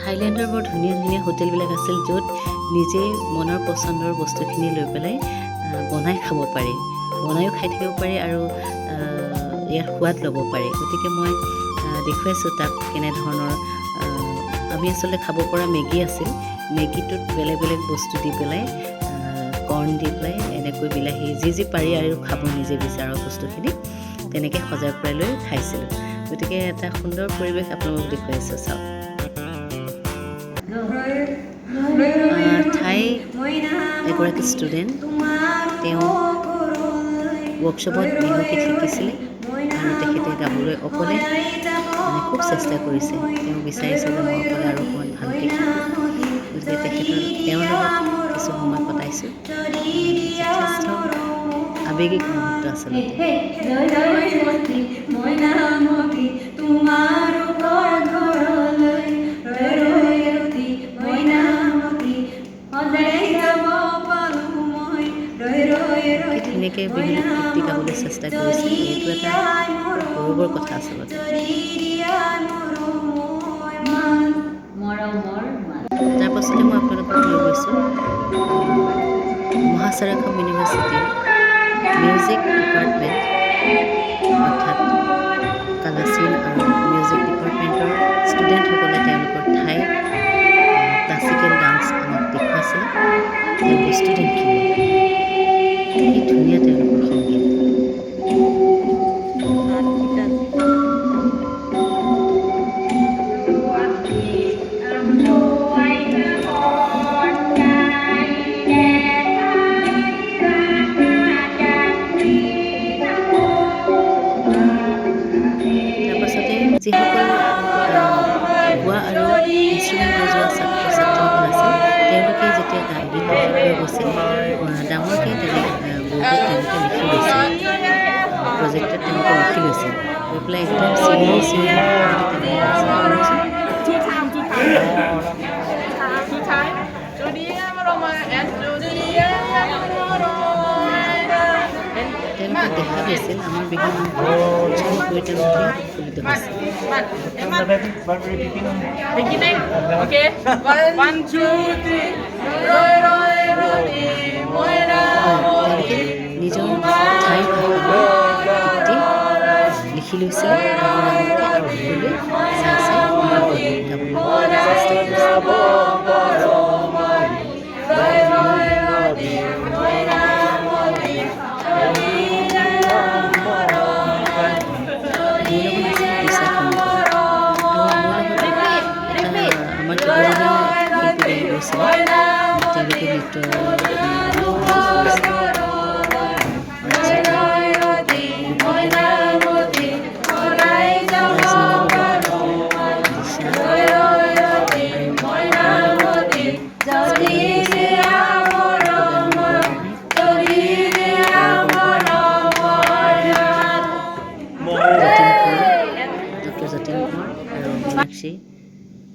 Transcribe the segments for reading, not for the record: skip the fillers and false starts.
থাইলেণ্ডৰ বৰ ধুনীয়া ধুনীয়া হোটেলবিলাক আছিল য'ত নিজে মনৰ পচন্দৰ বস্তুখিনি লৈ পেলাই বনাই খাব পাৰি, বনায়ো খাই থাকিব পাৰি আৰু ইয়াৰ সোৱাদ ল'ব পাৰি। গতিকে মই দেখুৱাইছোঁ তাত কেনেধৰণৰ আমি আচলতে খাব পৰা মেগী আছিল। মেগীটোত বেলেগ বেলেগ বস্তু দি পেলাই কৰ্ণ দি পেলাই এনেকৈ বিলাহী যি পাৰি আৰু খাব নিজে বিচৰা বস্তুখিনি তেনেকৈ সজাই পৰাই লৈ খাইছিলোঁ। গতিকে এটা সুন্দৰ পৰিৱেশ আপোনালোকক দেখুৱাইছোঁ, চাওক। থাই এগৰাকী ষ্টুডেণ্ট, তেওঁ ৱৰ্কশ্বপত বিহুগীত শিকিছিলে আৰু তেখেতে গাবলৈ অকলে খুব চেষ্টা কৰিছে। তেওঁ বিচাৰিছে যে মই অকলে আৰু অকণমান ভালকৈ শিকোঁ। গতিকে তেওঁৰ লগত কিছু সময় কটাইছোঁ। যথেষ্ট আৱেগিক মুহূৰ্ত আচলতে। ধুনীয়াকৈ বিহু গীত গাবলৈ চেষ্টা কৰিছে। এইটো এটা গৌৰৱৰ কথা আচলতে। তাৰ পাছতে মই আপোনালোকক লৈ গৈছোঁ মহাচাৰাখাম ইউনিভাৰ্চিটিৰ মিউজিক ডিপাৰ্টমেণ্ট, অৰ্থাৎ কালাচিন আৰু মিউজিক ডিপাৰ্টমেণ্টৰ ষ্টুডেণ্টসকলে তেওঁলোকৰ থাই ক্লাছিকেল ডান্স আমাক দেখুৱাইছিলে। তেওঁলোকৰ ষ্টুডেণ্টখিনি কি ধুনীয়া তেওঁলোকৰ সংগীত। তাৰপাছতে যিসকল গোৱা আৰু ইনষ্ট্ৰুমেণ্ট বজোৱা ছাত্ৰ ছাত্ৰীসকল আছিল, তেওঁলোকে যেতিয়া গীত শিকিবলৈ গৈছিল, ডাঙৰকৈ বৰ্ডত তেওঁলোকে লিখি লৈছিল, প্ৰজেক্টত তেওঁলোকে লিখি লৈছিল, গৈ পেলাই একদম চিঞৰি তেওঁলোকে দেখা গৈছিল আমাৰ বিভিন্ন উৎসাহ কৰি তেওঁলোকে উৎফুল্লিত হৈছিল। তেওঁলোকে নিজৰ ঠাইৰ ভাষালৈ লিখি লৈছিলে ডাঙৰকৈ আৰু সকলোৱে চাই গাবলৈ চেষ্টা কৰিছিল। আমাৰ শিল্পী গৈছিলে, তেওঁলোকে নৃত্য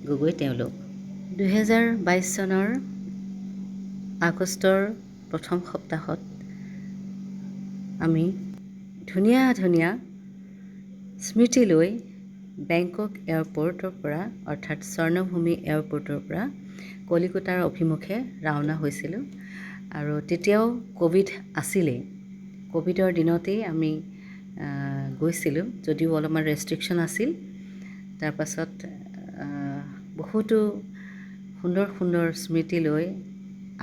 গগৈ তেওঁলোক 2022 চনৰ আগষ্টৰ প্ৰথম সপ্তাহত আমি ধুনীয়া ধুনীয়া স্মৃতি লৈ বেংকক এয়াৰপৰ্টৰ পৰা, অৰ্থাৎ স্বৰ্ণভূমি এয়াৰপৰ্টৰ পৰা কলিকতাৰ অভিমুখে ৰাওনা হৈছিলোঁ। আৰু তেতিয়াও ক'ভিড আছিলেই। ক'ভিডৰ দিনতেই আমি গৈছিলোঁ, যদিও অলপমান ৰেষ্ট্ৰিকশ্যন আছিল। তাৰপাছত বহুতো সুন্দৰ সুন্দৰ স্মৃতি লৈ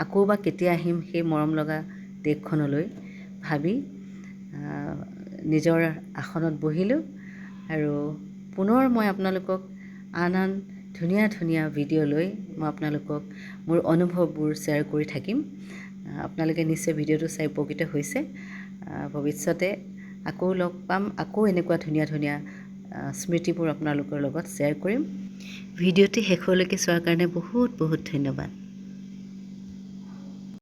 আকৌ বা কেতিয়া আহিম সেই মৰম লগা দেশখনলৈ ভাবি নিজৰ আসনত বহিলোঁ। আৰু পুনৰ মই আপোনালোকক আন ধুনীয়া ধুনীয়া ভিডিঅ' লৈ মই আপোনালোকক মোৰ অনুভৱবোৰ শ্বেয়াৰ কৰি থাকিম। আপোনালোকে নিশ্চয় ভিডিঅ'টো চাই উপকৃত হৈছে। ভৱিষ্যতে আকৌ লগ পাম, আকৌ এনেকুৱা ধুনীয়া ধুনীয়া স্মৃতিবোৰ আপোনালোকৰ লগত শ্বেয়াৰ কৰিম। ভিডিঅ'টি শেষলৈকে চোৱাৰ কাৰণে বহুত বহুত ধন্যবাদ।